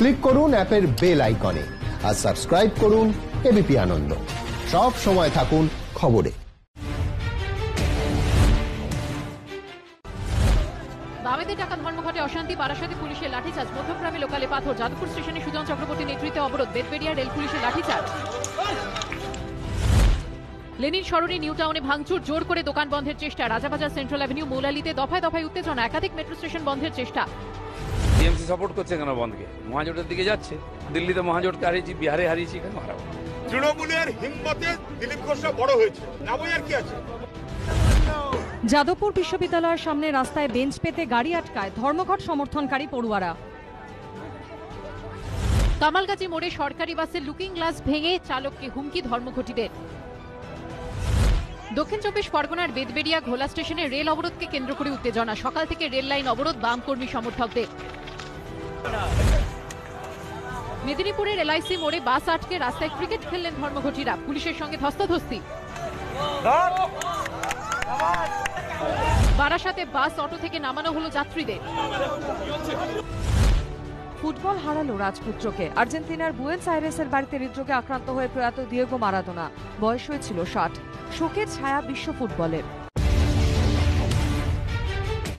Click করুন অ্যাপের bell আইকনে আর সাবস্ক্রাইব করুন এবিপি আনন্দ। সব সময় থাকুন খবরে। বামেদের টাকা ধর্মঘটে অশান্তি, বারাসাতে পুলিশের লাঠিচার্জ, মধ্যগ্রামে লোকালে পাথর, যাদবপুর স্টেশনে সুজন চক্রবর্তী নেতৃত্বে অবরোধ, বেদবেরিয়া রেল পুলিশের লাঠিচার্জ। লেনিন সরণি নিউ টাউনে ভাঙচুর, জোর করে দোকান বন্ধের চেষ্টা, রাজাবাজার সেন্ট্রাল অ্যাভিনিউ মৌলালিতে দফায় দফায় উত্তেজনা, একাধিক মেট্রো স্টেশন বন্ধের চেষ্টা। টিএমসি সাপোর্ট করছে কেন বন্ধকে? মহাজোটের দিকে যাচ্ছে। দিল্লিতে মহাজোটকে হারিয়েছি, বিহারে হারিয়েছি, এখানে হারাবো। তৃণমূলের হিম্মতে দিলীপ ঘোষরা বড় হয়েছে, না বই আর কি আছে। যাদবপুর বিশ্ববিদ্যালয়ের সামনে রাস্তায় বেঞ্চ পেতে গাড়ি আটকায় ধর্মঘট সমর্থনকারী পড়ুয়ারা। কামালগাছি মোড়ে সরকারি বাসের লুকিং গ্লাস ভেঙে চালককে হুমকি ধর্মঘটীদের। দক্ষিণ চব্বিশ পরগনার বেদবেরিয়া ঘোলা স্টেশনে রেল অবরোধকে কেন্দ্র করে উত্তেজনা, সকাল থেকে রেল লাইন অবরোধ বাম কর্মী সমর্থকদের। মেদিনীপুরের এলআইসি মোড়ে বাস আটকে রাস্তায় ক্রিকেট খেললেন ধর্মঘটীরা, পুলিশের সঙ্গে ধস্তাধস্তি। বারাসাতে বাস অটো থেকে নামানো হলো যাত্রীদের। ফুটবল হারালো রাজপুত্রকে। আর্জেন্টিনার বুয়েন্স আইরেসের বাড়িতে হৃদরোগে আক্রান্ত হয়ে প্রয়াত দিয়েগো মারাদোনা। বয়স হয়েছিল 60। শোকের ছায়া বিশ্ব ফুটবলের।